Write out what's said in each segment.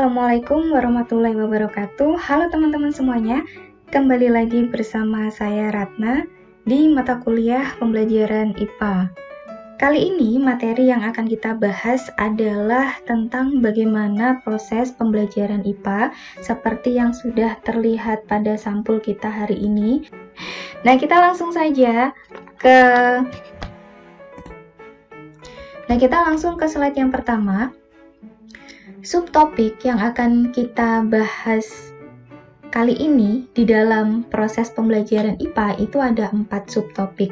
Assalamualaikum warahmatullahi wabarakatuh. Halo teman-teman semuanya, kembali lagi bersama saya Ratna di mata kuliah pembelajaran IPA. Kali ini materi yang akan kita bahas adalah tentang bagaimana proses pembelajaran IPA seperti yang sudah terlihat pada sampul kita hari ini. Nah, kita langsung saja ke slide yang pertama. Subtopik yang akan kita bahas kali ini di dalam proses pembelajaran IPA itu ada 4 subtopik.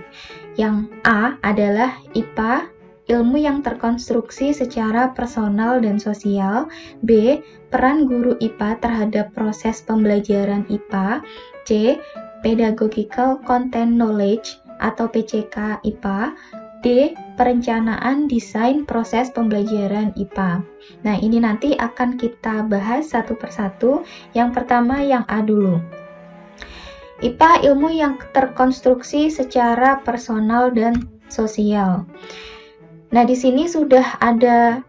Yang A adalah IPA, ilmu yang terkonstruksi secara personal dan sosial. B, peran guru IPA terhadap proses pembelajaran IPA. C, pedagogical content knowledge atau PCK IPA. D, perencanaan desain proses pembelajaran IPA. Nah, ini nanti akan kita bahas satu persatu. Yang pertama yang A dulu. IPA, ilmu yang terkonstruksi secara personal dan sosial. Nah, di sini sudah ada,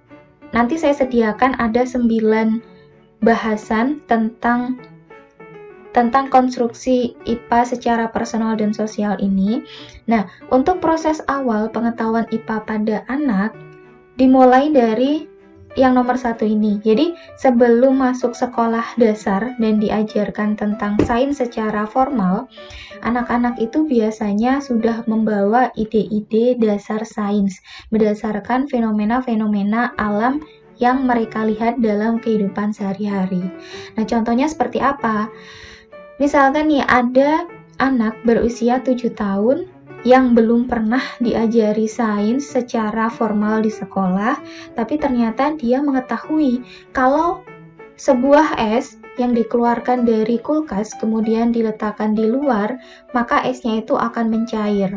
nanti saya sediakan ada 9 bahasan tentang konstruksi IPA secara personal dan sosial ini. Nah, untuk proses awal pengetahuan IPA pada anak, dimulai dari yang nomor 1 ini. Jadi, sebelum masuk sekolah dasar dan diajarkan tentang sains secara formal, anak-anak itu biasanya sudah membawa ide-ide dasar sains, berdasarkan fenomena-fenomena alam yang mereka lihat dalam kehidupan sehari-hari. Nah, contohnya seperti apa? Misalkan nih, ada anak berusia 7 tahun yang belum pernah diajari sains secara formal di sekolah, tapi ternyata dia mengetahui kalau sebuah es yang dikeluarkan dari kulkas kemudian diletakkan di luar, maka esnya itu akan mencair.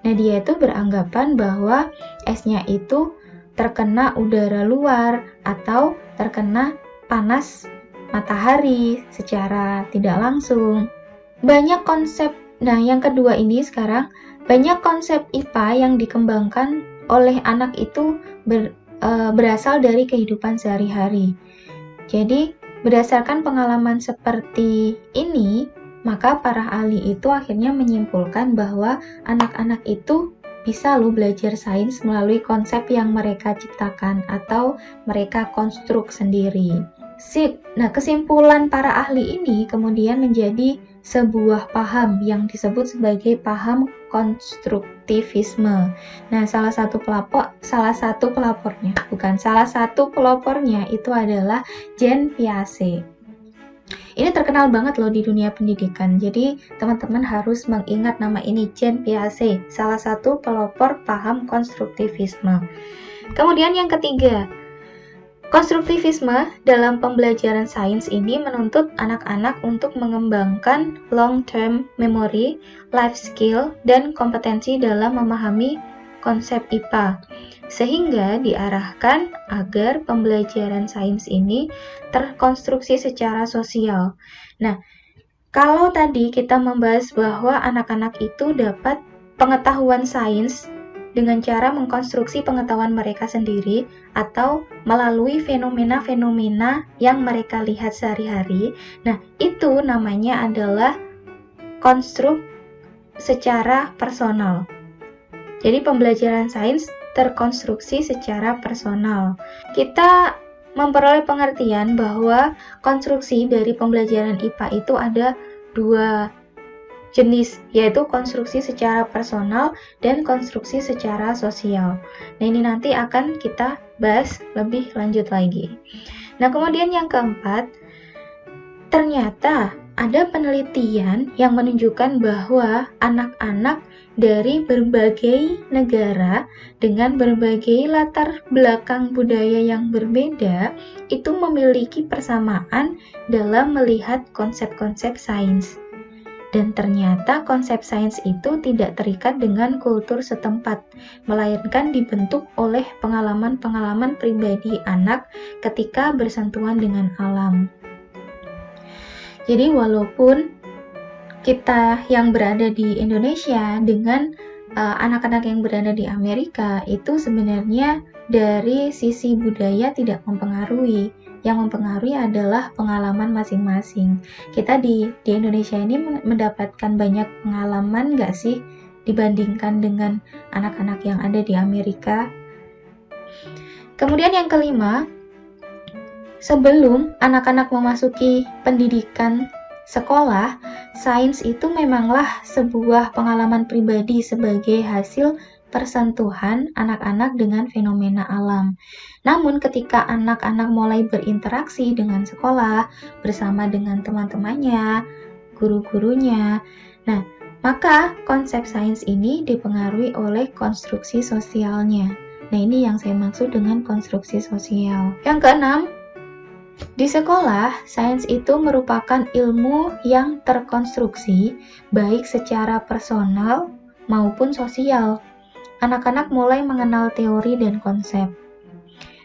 Nah, dia itu beranggapan bahwa esnya itu terkena udara luar atau terkena panas matahari secara tidak langsung. Banyak konsep, nah yang kedua ini sekarang, banyak konsep IPA yang dikembangkan oleh anak itu berasal dari kehidupan sehari-hari. Jadi, berdasarkan pengalaman seperti ini, maka para ahli itu akhirnya menyimpulkan bahwa anak-anak itu bisa loh belajar sains melalui konsep yang mereka ciptakan atau mereka konstruk sendiri. Sip. Nah, kesimpulan para ahli ini kemudian menjadi sebuah paham yang disebut sebagai paham konstruktivisme. Nah, salah satu pelopornya itu adalah Jean Piaget. Ini terkenal banget loh di dunia pendidikan. Jadi, teman-teman harus mengingat nama ini, Jean Piaget, salah satu pelopor paham konstruktivisme. Kemudian yang ketiga, konstruktivisme dalam pembelajaran sains ini menuntut anak-anak untuk mengembangkan long-term memory, life skill, dan kompetensi dalam memahami konsep IPA, sehingga diarahkan agar pembelajaran sains ini terkonstruksi secara sosial. Nah, kalau tadi kita membahas bahwa anak-anak itu dapat pengetahuan sains dengan cara mengkonstruksi pengetahuan mereka sendiri atau melalui fenomena-fenomena yang mereka lihat sehari-hari. Nah, itu namanya adalah konstruk secara personal. Jadi, pembelajaran sains terkonstruksi secara personal. Kita memperoleh pengertian bahwa konstruksi dari pembelajaran IPA itu ada 2 jenis, yaitu konstruksi secara personal dan konstruksi secara sosial. Nah, ini nanti akan kita bahas lebih lanjut lagi. Nah, kemudian yang keempat, ternyata ada penelitian yang menunjukkan bahwa anak-anak dari berbagai negara dengan berbagai latar belakang budaya yang berbeda itu memiliki persamaan dalam melihat konsep-konsep sains. Dan ternyata konsep sains itu tidak terikat dengan kultur setempat, melainkan dibentuk oleh pengalaman-pengalaman pribadi anak ketika bersentuhan dengan alam. Jadi walaupun kita yang berada di Indonesia dengan anak-anak yang berada di Amerika itu sebenarnya dari sisi budaya tidak mempengaruhi, yang mempengaruhi adalah pengalaman masing-masing. Kita di Indonesia ini mendapatkan banyak pengalaman nggak sih dibandingkan dengan anak-anak yang ada di Amerika? Kemudian yang kelima, sebelum anak-anak memasuki pendidikan sekolah, sains itu memanglah sebuah pengalaman pribadi sebagai hasil persentuhan anak-anak dengan fenomena alam. Namun ketika anak-anak mulai berinteraksi dengan sekolah, bersama dengan teman-temannya, guru-gurunya, maka konsep sains ini dipengaruhi oleh konstruksi sosialnya. Nah, ini yang saya maksud dengan konstruksi sosial. Yang keenam, di sekolah, sains itu merupakan ilmu yang terkonstruksi baik secara personal maupun sosial. Anak-anak mulai mengenal teori dan konsep.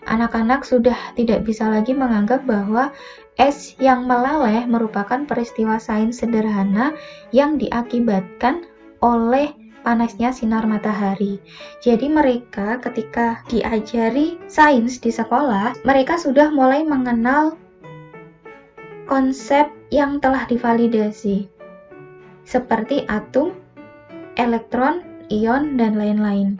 Anak-anak sudah tidak bisa lagi menganggap bahwa es yang meleleh merupakan peristiwa sains sederhana yang diakibatkan oleh panasnya sinar matahari. Jadi mereka ketika diajari sains di sekolah, mereka sudah mulai mengenal konsep yang telah divalidasi, seperti atom, elektron, ion, dan lain-lain.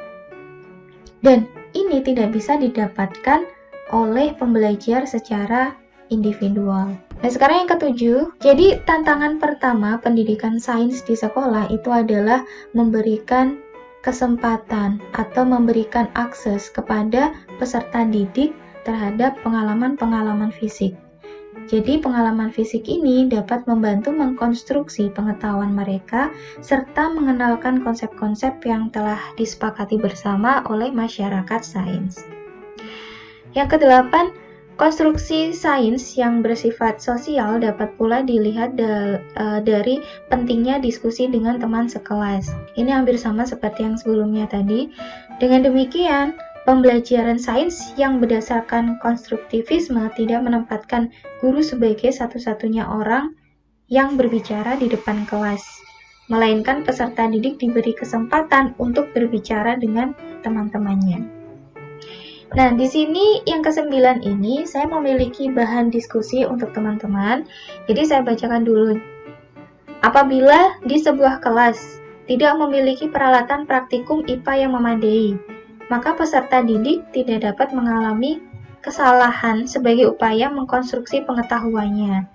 Dan ini tidak bisa didapatkan oleh pembelajar secara individual. Nah, sekarang yang ketujuh, jadi tantangan pertama pendidikan sains di sekolah itu adalah memberikan kesempatan atau memberikan akses kepada peserta didik terhadap pengalaman-pengalaman fisik. Jadi pengalaman fisik ini dapat membantu mengkonstruksi pengetahuan mereka serta mengenalkan konsep-konsep yang telah disepakati bersama oleh masyarakat sains. Yang kedelapan, konstruksi sains yang bersifat sosial dapat pula dilihat dari pentingnya diskusi dengan teman sekelas. Ini hampir sama seperti yang sebelumnya tadi. Dengan demikian, pembelajaran sains yang berdasarkan konstruktivisme tidak menempatkan guru sebagai satu-satunya orang yang berbicara di depan kelas, melainkan peserta didik diberi kesempatan untuk berbicara dengan teman-temannya. Nah, di sini yang ke-9 ini saya memiliki bahan diskusi untuk teman-teman. Jadi saya bacakan dulu. Apabila di sebuah kelas tidak memiliki peralatan praktikum IPA yang memadai, maka peserta didik tidak dapat mengalami kesalahan sebagai upaya mengkonstruksi pengetahuannya.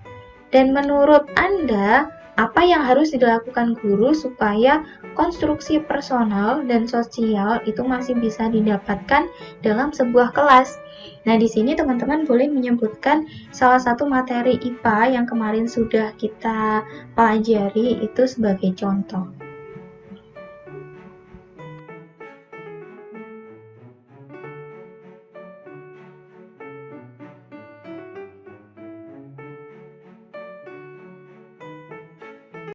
Dan menurut Anda, apa yang harus dilakukan guru supaya konstruksi personal dan sosial itu masih bisa didapatkan dalam sebuah kelas? Nah, di sini teman-teman boleh menyebutkan salah satu materi IPA yang kemarin sudah kita pelajari itu sebagai contoh.